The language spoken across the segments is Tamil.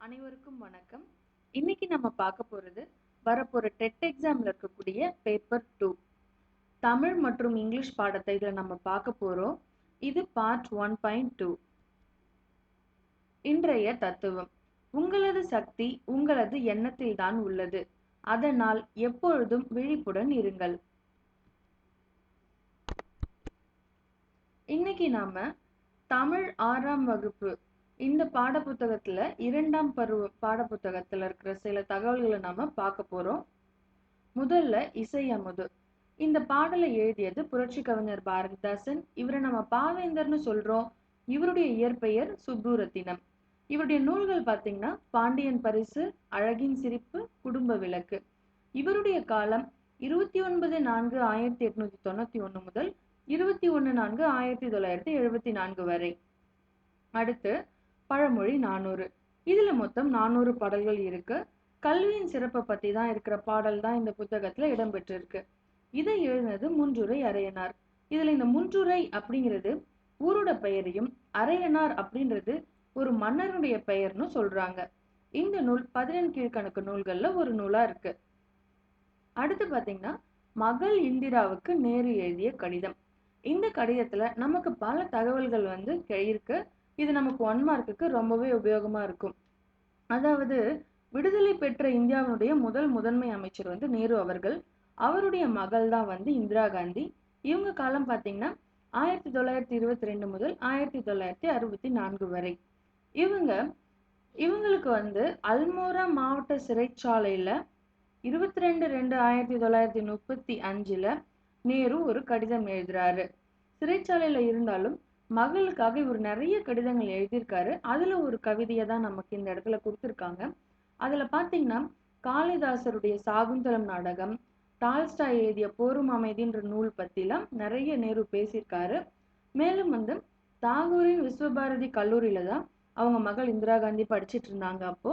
அனைவருக்கும் வணக்கம். இன்னைக்கு நம்ம பார்க்க போறது வரப்போற டெட் எக்ஸாம்ல இருக்கக்கூடிய பேப்பர் 2 தமிழ் மற்றும் இங்கிலீஷ் பாடத்தை இதுல நம்ம பார்க்க போறோம். இது பார்ட் 1.2. இன்றைய தத்துவம். உங்களது சக்தி உங்களது எண்ணத்தில் தான் உள்ளது. அதனால் எப்பொழுதும் விழிப்புடன் இருங்கள். இன்னைக்கு நாம தமிழ் 6ஆம் வகுப்பு இந்த பாட புத்தகத்துல 2ஆம் பருவ பாட புத்தகத்துல இருக்கிற சில தகவல்களை நாம பார்க்க போறோம். முதல்ல இசை அமுது. இந்த பாடலை எழுதியது புரட்சி கவிஞர் பாரதிதாசன். இவரை நம்ம பாவேந்தர்னு சொல்றோம். இவருடைய இயற்பெயர் சுப்புரத்தினம். இவருடைய நூல்கள் பாத்தீங்கன்னா பாண்டியன் பரிசு, அழகின் சிரிப்பு, குடும்ப விளக்கு. இவருடைய காலம் 29/4/1891 முதல் 21/4/1974 வரை. அடுத்து பழமொழி 400. இதுல மொத்தம் 400 பாடல்கள் இருக்கு. கல்வியின் சிறப்பை பத்தி தான் இருக்கிற பாடல் தான் இந்த புத்தகத்துல இடம்பெற்றிருக்கு. இதை எழுதினது முன்றுரை அரையனார். இதுல இந்த முன்றுரை அப்படிங்கிறது ஊரோட பெயரையும், அரையனார் அப்படின்றது ஒரு மன்னருடைய பெயர்னு சொல்றாங்க. இந்த நூல் 14 கீழ்கணக்கு நூல்கள்ல ஒரு நூலா இருக்கு. அடுத்து பாத்தீங்கன்னா மகள் இந்திராவுக்கு நேரு எழுதிய கடிதம். இந்த கடிதத்துல நமக்கு பல தகவல்கள் இருக்கு. இது நமக்கு 1 மார்க்குக்கு ரொம்பவே உபயோகமா இருக்கும். அதாவது விடுதலை பெற்ற இந்தியாவினுடைய முதன்மை அமைச்சர் நேரு அவர்கள். அவருடைய மகள் தான் இந்திரா காந்தி. இவங்க காலம் பாத்தீங்கன்னா 1922 முதல் 1964 வரை. இவங்களுக்கு அல்மோரா மாவட்ட சிறைச்சாலையில 22/2/1935 நேரு ஒரு கடிதம் எழுதுறாரு. சிறைச்சாலையில இருந்தாலும் மகளுக்காக இவர் நிறைய கடிதங்கள் எழுதியிருக்காரு. அதுல ஒரு கவிதையை தான் நமக்கு இந்த இடத்துல கொடுத்திருக்காங்க. அதுல பாத்தீங்கன்னா காளிதாசருடைய சாகுந்தலம் நாடகம், டால்ஸ்டாய் எழுதிய போரும் அமைதின்ற நூல் பத்திலாம் நிறைய நேரு பேசியிருக்காரு. மேலும் தாகூரின் விஸ்வபாரதி கல்லூரியில தான் அவங்க மகள் இந்திரா காந்தி படிச்சிட்டு இருந்தாங்க. அப்போ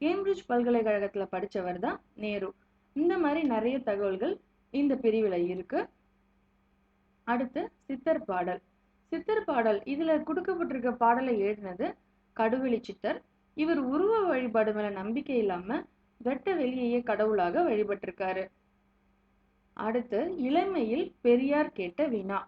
கேம்பிரிட்ஜ் பல்கலைக்கழகத்துல படிச்சவர் தான் நேரு. இந்த மாதிரி நிறைய தகவல்கள் இந்த பிரிவுல இருக்கு. அடுத்து சித்தர் பாடல். சித்தர் பாடல் இதுல கொடுக்கப்பட்டிருக்க பாடலை எழுதினது கடுவெளி சித்தர். இவர் உருவ வழிபாடு மேல நம்பிக்கை இல்லாம வெட்ட வெளியையே கடவுளாக வழிபட்டிருக்காரு. அடுத்து இளமையில் பெரியார் கேட்ட வினா.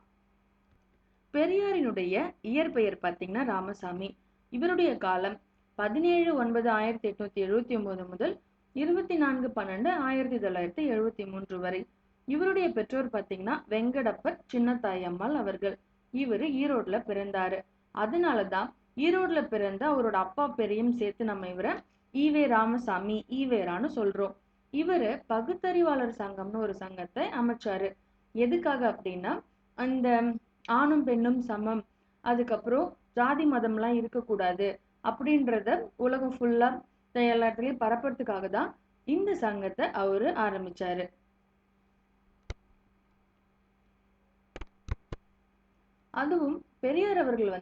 பெரியாரினுடைய இயற்பெயர் பாத்தீங்கன்னா ராமசாமி. இவருடைய காலம் 17/9/1879 முதல் 24/12/1973 வரை. இவருடைய பெற்றோர் பாத்தீங்கன்னா வெங்கடப்பர் சின்னத்தாய் அம்மாள் அவர்கள். இவரு ஈரோட்ல பிறந்தாரு. அதனாலதான் ஈரோட்ல பிறந்த அவரோட அப்பா பேரையும் சேர்த்து நம்ம இவரை ஈவே ராமசாமி, ஈவேரான்னு சொல்றோம். இவரு பகுத்தறிவாளர் சங்கம்னு ஒரு சங்கத்தை அமைச்சாரு. எதுக்காக அப்படின்னா அந்த ஆணும் பெண்ணும் சமம், அதுக்கப்புறம் ஜாதி மதம் எல்லாம் இருக்கக்கூடாது அப்படின்றத உலகம் ஃபுல்லா எல்லா இடத்துலயும் பரப்புறதுக்காக தான் இந்த சங்கத்தை அவரு ஆரம்பிச்சாரு. அதுவும் பெரியார் அவர்கள்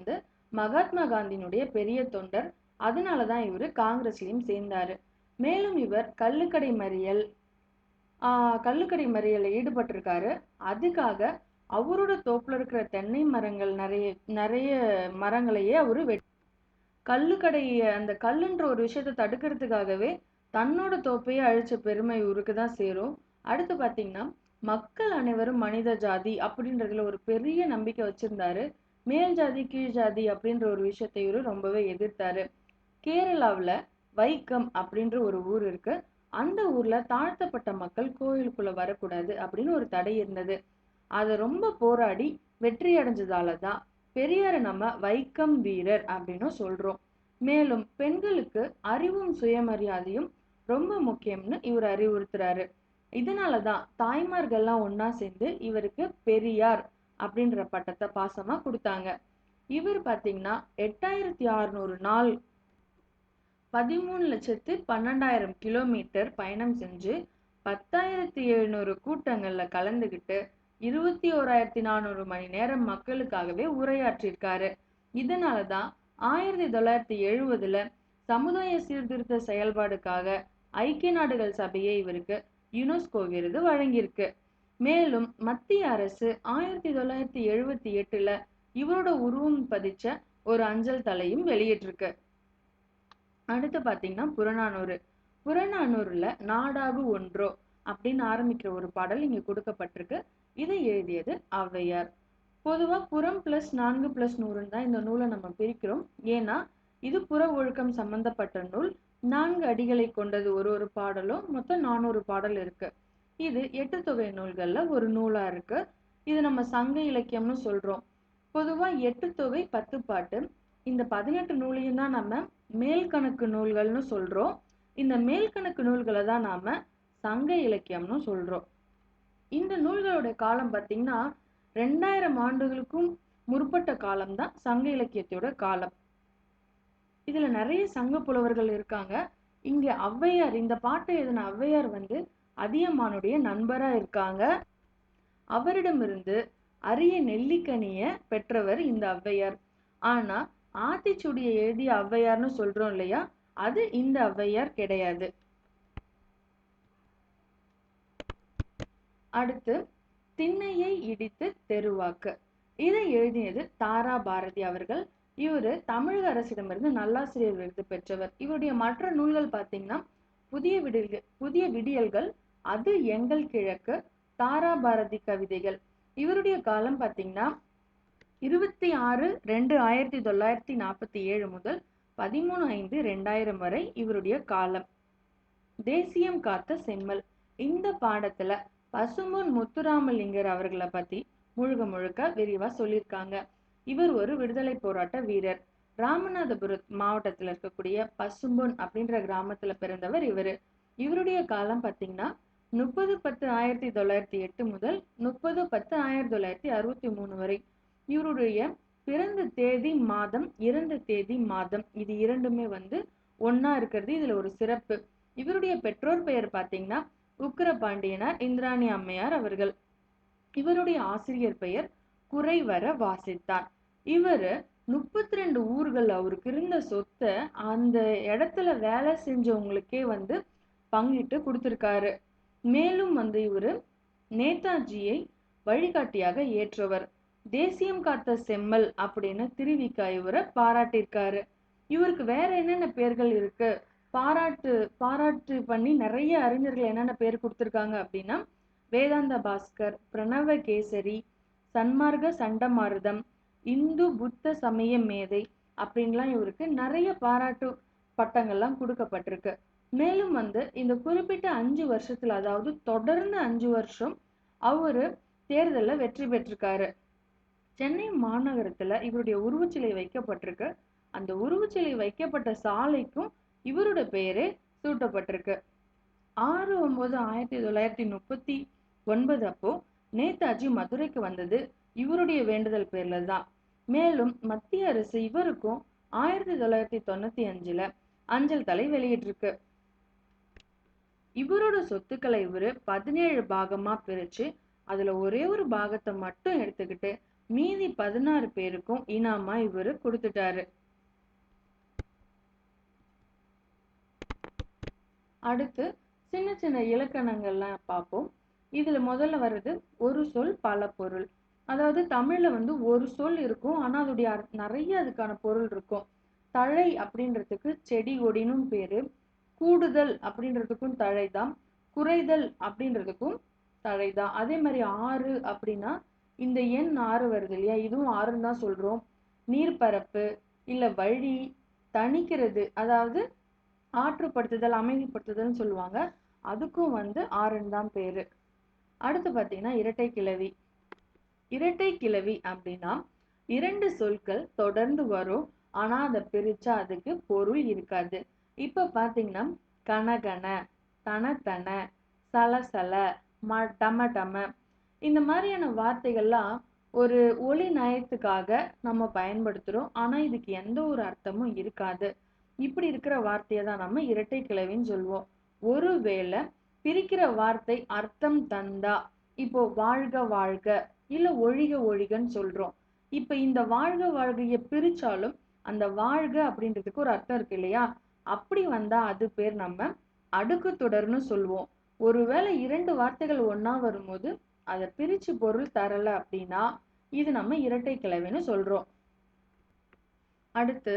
மகாத்மா காந்தியினுடைய பெரிய தொண்டர். அதனாலதான் இவரு காங்கிரஸ்லயும் சேர்ந்தாரு. மேலும் இவர் கள்ளுக்கடை மறியல்ல ஈடுபட்டிருக்காரு. அதுக்காக அவரோட தோப்புல இருக்கிற தென்னை மரங்கள் நிறைய மரங்களையே அவரு கள்ளுக்கடை அந்த கல்லுன்ற ஒரு விஷயத்தை தடுக்கிறதுக்காகவே தன்னோட தோப்பையே அழிச்ச பெருமை இவருக்கு தான் சேரும். அடுத்து பாத்தீங்கன்னா மக்கள் அனைவரும் மனித ஜாதி அப்படின்றதுல ஒரு பெரிய நம்பிக்கை வச்சிருந்தாரு. மேல் ஜாதி கீழ் ஜாதி அப்படின்ற ஒரு விஷயத்தை இவரு ரொம்பவே எதிர்த்தாரு. கேரளாவுல வைக்கம் அப்படின்ற ஒரு ஊர் இருக்கு. அந்த ஊர்ல தாழ்த்தப்பட்ட மக்கள் கோயிலுக்குள்ள வரக்கூடாது அப்படின்னு ஒரு தடை இருந்தது. அதை ரொம்ப போராடி வெற்றி அடைஞ்சதாலதான் பெரியார நம்ம வைக்கம் வீரர் அப்படின்னு சொல்றோம். மேலும் பெண்களுக்கு அறிவும் சுயமரியாதையும் ரொம்ப முக்கியம்னு இவர் அறிவுறுத்துறாரு. இதனாலதான் தாய்மார்கள்லாம் ஒன்னா சேர்ந்து இவருக்கு பெரியார் அப்படின்ற பட்டத்தை பாசமா கொடுத்தாங்க. இவர் பாத்தீங்கன்னா 8600 நாள் 13,12,000 கிலோமீட்டர் பயணம் செஞ்சு 10,700 கூட்டங்கள்ல கலந்துகிட்டு 21,400 மணி நேரம் மக்களுக்காகவே உரையாற்றிருக்காரு. இதனாலதான் 1970 சமுதாய சீர்திருத்த செயல்பாடுக்காக ஐக்கிய நாடுகள் சபையே இவருக்கு யுனெஸ்கோ விருது வழங்கியிருக்கு. மேலும் மத்திய அரசு 1978 இவரோட உருவம் பதிச்ச ஒரு அஞ்சல் தலையும் வெளியிட்டிருக்கு. அடுத்து பாத்தீங்கன்னா புறநானூறு. புறநானூறுல நாடாகு ஒன்றோ அப்படின்னு ஆரம்பிக்கிற ஒரு பாடல் இங்க கொடுக்கப்பட்டிருக்கு. இதை எழுதியது ஔவையார். பொதுவா புறம் பிளஸ் 4+100 தான் இந்த நூலை நம்ம பிரிக்கிறோம். ஏன்னா இது புற ஒழுக்கம் சம்பந்தப்பட்ட நூல். 4 அடிகளை கொண்டது. ஒரு பாடலும் மொத்தம் 400 பாடல் இருக்கு. இது 8 தொகை நூல்கள்ல ஒரு நூலா இருக்கு. இது நம்ம சங்க இலக்கியம்னு சொல்றோம். பொதுவா 8 தொகை 10 பாட்டு. இந்த 18 நூலையும் தான் நம்ம மேல்கணக்கு நூல்கள்னு சொல்றோம். இந்த மேல்கணக்கு நூல்களை தான் நாம சங்க இலக்கியம்னு சொல்றோம். இந்த நூல்களோட காலம் பார்த்தீங்கன்னா 2000 ஆண்டுகளுக்கும் முற்பட்ட காலம் தான் சங்க இலக்கியத்தோட காலம். இதுல நிறைய சங்க புலவர்கள் இருக்காங்க. இங்க ஔவையார், இந்த பாட்டை எழுதின ஔவையார் அதியமானுடைய நண்பரா இருக்காங்க. அவரிடமிருந்து அரிய நெல்லிக்கனிய பெற்றவர் இந்த ஔவையார். ஆனா ஆத்திச்சூடியை எழுதிய ஔவையார்னு சொல்றோம் இல்லையா, அது இந்த ஔவையார் கிடையாது. அடுத்து திண்ணையை இடித்து தெருவாக்கு. இதை எழுதியது தாரா பாரதி அவர்கள். இவரு தமிழக அரசிடமிருந்து நல்லாசிரியர் விருது பெற்றவர். இவருடைய மற்ற நூல்கள் பார்த்தீங்கன்னா புதிய விடியல்கள், அது எங்கள் கிழக்கு, தாரா பாரதி கவிதைகள். இவருடைய காலம் பார்த்தீங்கன்னா 26/2/1947 முதல் 13/5/2000 வரை இவருடைய காலம். தேசியம் காத்த செம்மல். இந்த பாடத்துல பசும்பொன் முத்துராமலிங்கர் அவர்களை பத்தி முழுக்க விரிவா சொல்லியிருக்காங்க. இவர் ஒரு விடுதலை போராட்ட வீரர். ராமநாதபுரம் மாவட்டத்துல இருக்கக்கூடிய பசும்பொன் அப்படின்ற கிராமத்துல பிறந்தவர் இவரு. இவருடைய காலம் பார்த்தீங்கன்னா 30/10/1908 முதல் 30/10/1963 வரை. இவருடைய பிறந்த தேதி மாதம், இறந்த தேதி மாதம், இது இரண்டுமே ஒன்னா இருக்கிறது இதுல ஒரு சிறப்பு. இவருடைய பெற்றோர் பெயர் பார்த்தீங்கன்னா உக்கிரபாண்டியனார் இந்திராணி அம்மையார் அவர்கள். இவருடைய ஆசிரியர் பெயர் குறைவர வாசித்தார். இவரு 32 ஊர்கள், அவருக்கு இருந்த சொத்தை அந்த இடத்துல வேலை செஞ்சவங்களுக்கே பங்கிட்டு கொடுத்திருக்காரு. மேலும் இவரு நேதாஜியை வழிகாட்டியாக ஏற்றவர். தேசியம் காத்த செம்மல் அப்படின்னு திருவிக்கா இவரை பாராட்டியிருக்காரு. இவருக்கு வேற என்னென்ன பேர்கள் இருக்கு, பாராட்டு பண்ணி நிறைய அறிஞர்கள் என்னென்ன பேர் கொடுத்திருக்காங்க அப்படின்னா, வேதாந்த பாஸ்கர், பிரணவ கேசரி, சன்மார்க்க சண்டமாருதம், இந்து புத்த சமய மேதை அப்படின்லாம் இவருக்கு நிறைய பாராட்டு பட்டங்கள்லாம் கொடுக்கப்பட்டிருக்கு. மேலும் இந்த குறிப்பிட்ட 5 வருஷத்துல, அதாவது தொடர்ந்து 5 வருஷம் அவரு தேர்தல்ல வெற்றி பெற்றிருக்காரு. சென்னை மாநகரத்துல இவருடைய உருவச்சிலை வைக்கப்பட்டிருக்கு. அந்த உருவச்சிலை வைக்கப்பட்ட சாலைக்கும் இவருடைய பெயரே சூட்டப்பட்டிருக்கு. 6/9/1939 அப்போ நேதாஜி மதுரைக்கு வந்தது இவருடைய வேண்டுதல் பேர்ல தான். மேலும் மத்திய அரசு இவருக்கும் 1995ல அஞ்சல் தலை வெளியிட்டிருக்கு. இவரோட சொத்துக்களை இவரு 17 பாகமா பிரிச்சு அதுல ஒரே ஒரு பாகத்தை மட்டும் எடுத்துக்கிட்டு மீதி 16 பேருக்கும் இனாமா இவரு கொடுத்துட்டாரு. அடுத்து சின்ன சின்ன இலக்கணங்கள்லாம் பார்ப்போம். இதுல முதல்ல வர்றது ஒரு சொல் பல பொருள். அதாவது தமிழ்ல ஒரு சொல் இருக்கும், ஆனா அதோடைய நிறைய அதுக்கான பொருள் இருக்கும். தழை அப்படின்றதுக்கு செடி கொடினும் பேரு, கூடுதல் அப்படின்றதுக்கும் தழைதான், குறைதல் அப்படின்றதுக்கும் தழைதான். அதே மாதிரி ஆறு அப்படின்னா இந்த எண் 6 வருது இல்லையா, இதுவும் 6ன்னு தான் சொல்றோம். நீர்ப்பரப்பு இல்ல வழி, தணிக்கிறது, அதாவது ஆற்றுப்படுத்துதல், அமைதிப்படுத்துதல்னு சொல்லுவாங்க, அதுக்கும் 6ன்னு தான் பேரு. அடுத்து பாத்தீங்கன்னா இரட்டை கிளவி. இரட்டை கிளவி அப்படின்னா 2 சொற்கள் தொடர்ந்து வரும், ஆனா அதை பிரிச்சா அதுக்கு பொருள் இருக்காது. இப்ப பாத்தீங்கன்னா கனகன, தனத்தன, சலசல, டம டம, இந்த மாதிரியான வார்த்தைகள்லாம் ஒரு ஒலி நயத்துக்காக நம்ம பயன்படுத்துறோம். ஆனா இதுக்கு எந்த ஒரு அர்த்தமும் இருக்காது. இப்படி இருக்கிற வார்த்தையை தான் நம்ம இரட்டை கிளவின்னு சொல்லுவோம். ஒருவேளை பிரிக்கிற வார்த்தை அர்த்தம் தந்தா, இப்போ வாழ்க வாழ்க இல்ல ஒழிக ஒழிகன்னு சொல்றோம். இப்ப இந்த வாழ்க வாழ்கைய பிரிச்சாலும் அந்த வாழ்க அப்படின்றதுக்கு ஒரு அர்த்தம் இருக்கு இல்லையா, அப்படி வந்தா அது பேர் நம்ம அடுக்கு தொடர்னு சொல்லுவோம். ஒருவேளை 2 வார்த்தைகள் ஒன்னா வரும்போது அதை பிரிச்சு பொருள் தரல அப்படின்னா இது நம்ம இரட்டை கிளவின்னு சொல்றோம். அடுத்து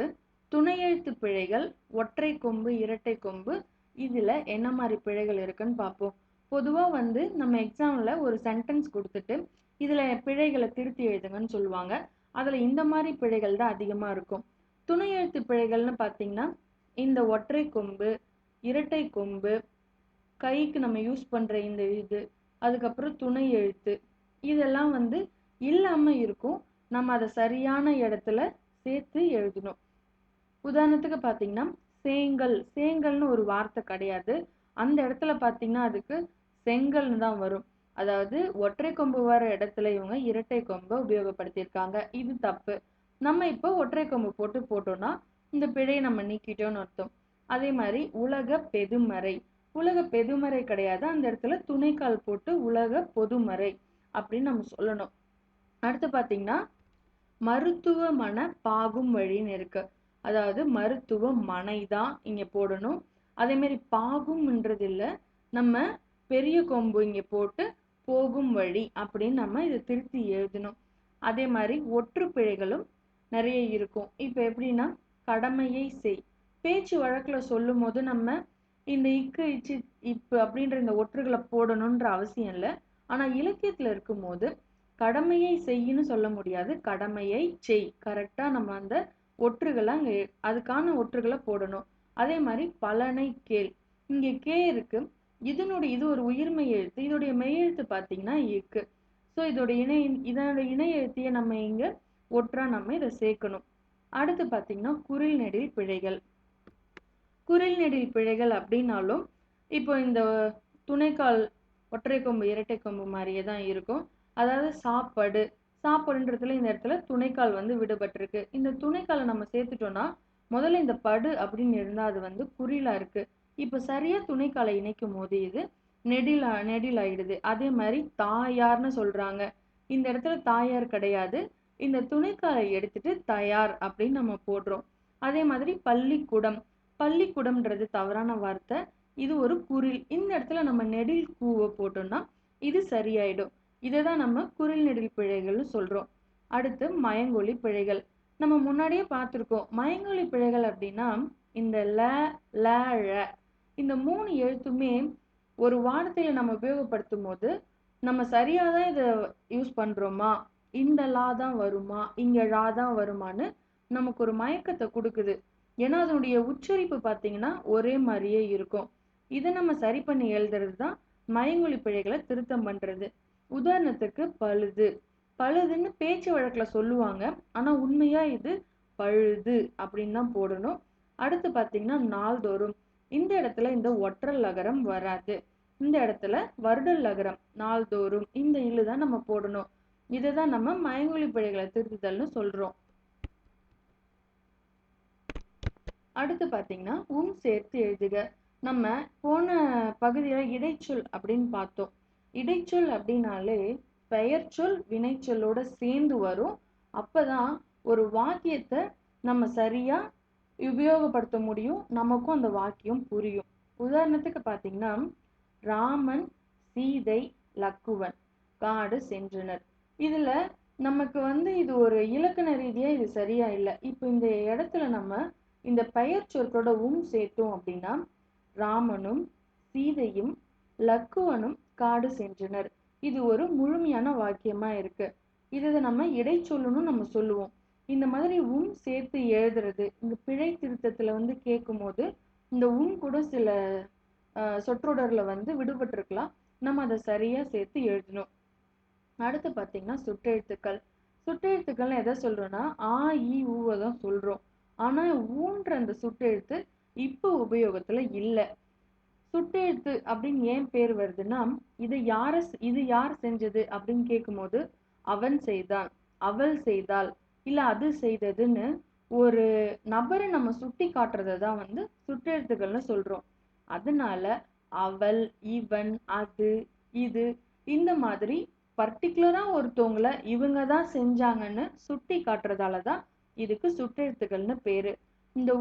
துணை எழுத்து பிழைகள், ஒற்றை கொம்பு, இரட்டை கொம்பு, இதுல என்ன மாதிரி பிழைகள் இருக்குன்னு பார்ப்போம். பொதுவா வந்து நம்ம எக்ஸாம்ல ஒரு சென்டென்ஸ் கொடுத்துட்டு இதுல பிழைகளை திருத்தி எழுதுங்கன்னு சொல்லுவாங்க. அதுல இந்த மாதிரி பிழைகள் தான் அதிகமா இருக்கும். துணை எழுத்து பிழைகள்னு பார்த்தீங்கன்னா இந்த ஒற்றை கொம்பு, இரட்டை கொம்பு, கைக்கு நம்ம யூஸ் பண்ற இந்த இது, அதுக்கப்புறம் துணை எழுத்து, இதெல்லாம் வந்து இல்லாம இருக்கும். நம்ம அதை சரியான இடத்துல சேர்த்து எழுதணும். உதாரணத்துக்கு பார்த்தீங்கன்னா சேங்கல், சேங்கல்னு ஒரு வார்த்தை கிடையாது. அந்த இடத்துல பார்த்தீங்கன்னா அதுக்கு செங்கல்னு தான் வரும். அதாவது ஒற்றை கொம்பு வர இடத்துல இவங்க இரட்டை கொம்பை உபயோகப்படுத்தியிருக்காங்க. இது தப்பு. நம்ம இப்போ ஒற்றை கொம்பு போட்டோம்னா இந்த பிழையை நம்ம நீக்கிட்டோம்னு அர்த்தம். அதே மாதிரி உலக பெதுமறை, உலக பெதுமறை கிடையாது, அந்த இடத்துல துணைக்கால் போட்டு உலக பொதுமறை அப்படின்னு நம்ம சொல்லணும். அடுத்து பார்த்தீங்கன்னா மருத்துவமன பாகும் வழின்னு இருக்கு. அதாவது மருத்துவமனை தான் இங்க போடணும். அதே மாதிரி பாகும்ன்றது இல்லை, நம்ம பெரிய கொம்பு இங்க போட்டு போகும் வழி அப்படின்னு நம்ம இதை திருத்தி எழுதணும். அதே மாதிரி ஒற்று பிழைகளும் நிறைய இருக்கும். இப்ப எப்படின்னா கடமையை செய், பேச்சு வழக்குல சொல்லும் போது நம்ம இந்த இக்கு இச்சு இப்பு அப்படின்ற இந்த ஒற்றுகளை போடணும்ன்ற அவசியம் இல்லை. ஆனா இலக்கியத்துல இருக்கும் போது கடமையை செய்யின்னு சொல்ல முடியாது, கடமையை செய், கரெக்டா நம்ம அந்த ஒற்றுகளை அங்க அதுக்கான ஒற்றுகளை போடணும். அதே மாதிரி பலனை கேள், இங்க கே இருக்கு, இது ஒரு உயிர்மெய் எழுத்து, இதோடைய மெய் எழுத்து பார்த்தீங்கன்னா இக்கு. ஸோ இதோட இணை எழுத்தையே நம்ம இங்க ஒற்றா நம்ம இதை சேர்க்கணும். அடுத்து பார்த்தீங்கன்னா குறில் நெடில் பிழைகள். குறில் நெடில் பிழைகள் அப்படின்னாலும் இப்போ இந்த துணைக்கால் ஒற்றை கொம்பு இரட்டை கொம்பு மாதிரியே தான் இருக்கும். அதாவது சாப்பாடு, சாப்பாடுன்றதுல இந்த இடத்துல துணைக்கால் வந்து விடுபட்டிருக்கு. இந்த துணைக்காலை நம்ம சேர்த்துட்டோம்னா முதல்ல இந்த படு அப்படின்னு இருந்தா அது வந்து குறிலா இருக்கு. இப்ப சரியா துணைக்காலை இணைக்கும் போது இது நெடில் ஆயிடுது. அதே மாதிரி தாயார்னு சொல்றாங்க, இந்த இடத்துல தாயார் கிடையாது, இந்த துணைக்காலை எடுத்துட்டு தயார் அப்படின்னு நம்ம போடுறோம். அதே மாதிரி பள்ளிக்கூடம், பள்ளிக்கூடம்ன்றது தவறான வார்த்தை, இது ஒரு குறில். இந்த இடத்துல நம்ம நெடில் கூவை போட்டோம்னா இது சரியாயிடும். இதை தான் நம்ம குறில் நெடில் பிழைகள்னு சொல்றோம். அடுத்து மயங்கொலி பிழைகள். நம்ம முன்னாடியே பார்த்துருக்கோம். மயங்கொலி பிழைகள் அப்படின்னா இந்த ல ல ழ இந்த 3 எழுத்துமே ஒரு வார்த்தையில நம்ம உபயோகப்படுத்தும் போது நம்ம சரியாதான் இதை யூஸ் பண்றோமா, இந்த லா தான் வருமா, இங்க ழா தான் வருமானு நமக்கு ஒரு மயக்கத்தை கொடுக்குது. ஏன்னா அதனுடைய உச்சரிப்பு பார்த்தீங்கன்னா ஒரே மாதிரியே இருக்கும். இதை நம்ம சரி பண்ணி எழுதுறது தான் மயங்கொலி பிழைகளை திருத்தம் பண்றது. உதாரணத்துக்கு பழுது, பழுதுன்னு பேச்சு வழக்குல சொல்லுவாங்க, ஆனா உண்மையா இது பழுது அப்படின்னு தான் போடணும். அடுத்து பார்த்தீங்கன்னா நாள்தோறும், இந்த இடத்துல இந்த ஒற்றல் லகரம் வராது, இந்த இடத்துல வருடல் லகரம் நாள்தோறும் இந்த இல்லு தான் நம்ம போடணும். இதுதான் நம்ம மயங்கொலி பிழைகளை திருத்துதல்னு சொல்றோம். அடுத்து பார்த்தீங்கன்னா சேர்த்து எழுதுக. நம்ம போன பகுதியில இடைச்சொல் அப்படின்னு பார்த்தோம். இடைச்சொல் அப்படின்னாலே பெயர்ச்சொல் வினைச்சொல்லோட சேர்ந்து வரும். அப்பதான் ஒரு வாக்கியத்தை நம்ம சரியா உபயோகப்படுத்த முடியும், நமக்கும் அந்த வாக்கியம் புரியும். உதாரணத்துக்கு பார்த்தீங்கன்னா ராமன், சீதை, லக்குவன் காடு சென்றனர். இதுல நமக்கு வந்து இது ஒரு இலக்கண ரீதியா இது சரியா இல்லை. இப்போ இந்த இடத்துல நம்ம இந்த பெயர் சொற்களோட சேர்த்தோம் அப்படின்னா ராமனும் சீதையும் லக்குவனும் காடு சென்றனர். இது ஒரு முழுமையான வாக்கியமா இருக்கு. இதை நம்ம இடைச்சொல்லுன்னு நம்ம சொல்லுவோம். இந்த மாதிரி சேர்த்து எழுதுறது இந்த பிழை திருத்தத்துல வந்து கேட்கும் போது இந்த கூட சில சொற்றொடர்ல வந்து விடுபட்டிருக்கலாம், நம்ம அதை சரியா சேர்த்து எழுதணும். அடுத்து பார்த்தீங்கன்னா சுட்டெழுத்துக்கள். சுட்டெழுத்துக்கள்னு எதை சொல்றோம்னா ஆ இ ஊவை தான் சொல்றோம். ஆனா ஊன்ற அந்த சுட்டெழுத்து இப்போ உபயோகத்துல இல்லை. சுட்டெழுத்து அப்படின்னு ஏன் பேர் வருதுன்னா இது யார் செஞ்சது அப்படின்னு கேட்கும்போது அவன் செய்தான், அவள் செய்தாள், இல்ல அது செய்ததுன்னு ஒரு நபரை நம்ம சுட்டி காட்டுறதை தான் வந்து சுட்டெழுத்துக்கள்னு சொல்றோம். அதனால அவள், இவன், அது, இது இந்த மாதிரி பர்டிகுலரா ஒருத்தவங்கள இவங்க தான் செஞ்சாங்கன்னு சுட்டி காட்டுறதாலதான் இதுக்கு சுட்டெழுத்துக்கள்னு பேரு. இந்த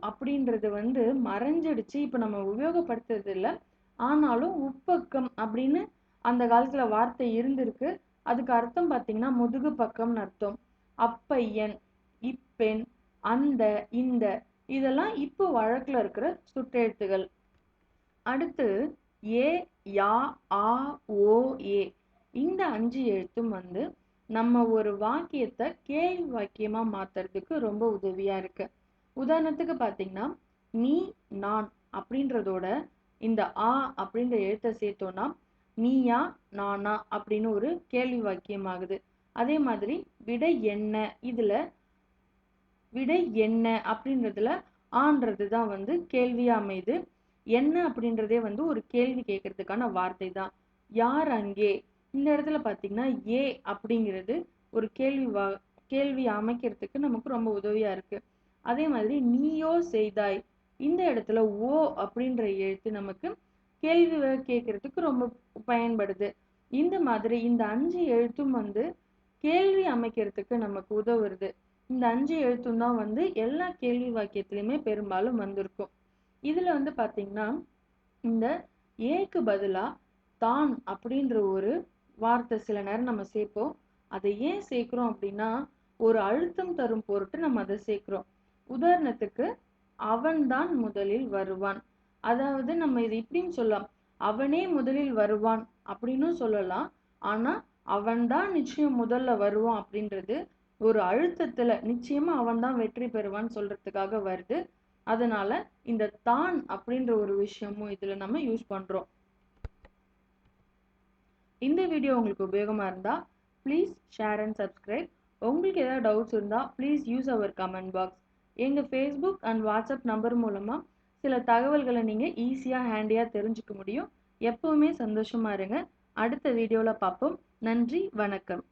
அப்படின்றது வந்து மறைஞ்சிடுச்சு, இப்ப நம்ம உபயோகப்படுத்துறது இல்லை. ஆனாலும் உப்பக்கம் அப்படின்னு அந்த காலத்துல வார்த்தை இருந்திருக்கு. அதுக்கு அர்த்தம் பார்த்தீங்கன்னா முதுகு பக்கம்னு அர்த்தம். அப்பையன், இப்பெண், அந்த, இந்த இதெல்லாம் இப்போ வழக்குல இருக்கிற சுற்றெழுத்துகள். அடுத்து ஏ, யா, ஆ, ஓ, ஏ இந்த 5 எழுத்தும் வந்து நம்ம ஒரு வாக்கியத்தை கேள்வி வாக்கியமா மாத்துறதுக்கு ரொம்ப உதவியா இருக்கு. உதாரணத்துக்கு பாத்தீங்கன்னா, நீ, நான் அப்படின்றதோட இந்த ஆ அப்படின்ற எழுத்தை சேர்த்தோம்னா நீயா நானா அப்படின்னு ஒரு கேள்வி வாக்கியம் ஆகுது. அதே மாதிரி விடை என்ன, இதுல விடை என்ன அப்படின்றதுல ஆன்றது தான் வந்து கேள்வியா அமையுது. என்ன அப்படின்றதே வந்து ஒரு கேள்வி கேட்கறதுக்கான வார்த்தை தான். யார் அங்கே, இந்த இடத்துல பாத்தீங்கன்னா ஏ அப்படிங்கிறது ஒரு கேள்வி அமைக்கிறதுக்கு நமக்கு ரொம்ப உதவியா இருக்கு. அதே மாதிரி நீயோ செய்தாய், இந்த இடத்துல ஓ அப்படின்ற எழுத்து நமக்கு கேள்வி கேட்கறதுக்கு ரொம்ப பயன்படுது. இந்த மாதிரி இந்த 5 எழுத்தும் வந்து கேள்வி அமைக்கிறதுக்கு நமக்கு உதவுறது. இந்த 5 எழுத்தும் தான் வந்து எல்லா கேள்வி வாக்கியத்திலுமே பெரும்பாலும் வந்திருக்கும். இதுல வந்து பாத்தீங்கன்னா இந்த ஏக்கு பதிலா தான் அப்படின்ற ஒரு வார்த்தை சில நேரம் நம்ம சேர்ப்போம். அதை ஏன் சேர்க்கிறோம் அப்படின்னா ஒரு அழுத்தம் தரும் பொருட்டு நம்ம அதை சேர்க்கிறோம். உதாரணத்துக்கு அவன்தான் முதலில் வருவான். அதாவது நம்ம இது இப்படின்னு சொல்லலாம், அவனே முதலில் வருவான் அப்படின்னு சொல்லலாம். ஆனா அவன்தான் நிச்சயம் முதல்ல வருவான் அப்படின்றது ஒரு அழுத்தத்துல நிச்சயமா அவன்தான் வெற்றி பெறுவான்னு சொல்றதுக்காக வருது. அதனால இந்த தான் அப்படின்ற ஒரு விஷயமும் இதுல நம்ம யூஸ் பண்றோம். இந்த வீடியோ உங்களுக்கு உபயோகமா இருந்தா ப்ளீஸ் ஷேர் அண்ட் சப்ஸ்கிரைப். உங்களுக்கு ஏதாவது டவுட்ஸ் இருந்தா please use our comment box. எங்க ஃபேஸ்புக் அண்ட் வாட்ஸ்அப் நம்பர் மூலமா சில தகவல்களை நீங்க ஈஸியா ஹேண்டியா தெரிஞ்சுக்க முடியும். எப்பவுமே சந்தோஷமா இருங்க. அடுத்த வீடியோல பார்ப்போம். நன்றி, வணக்கம்.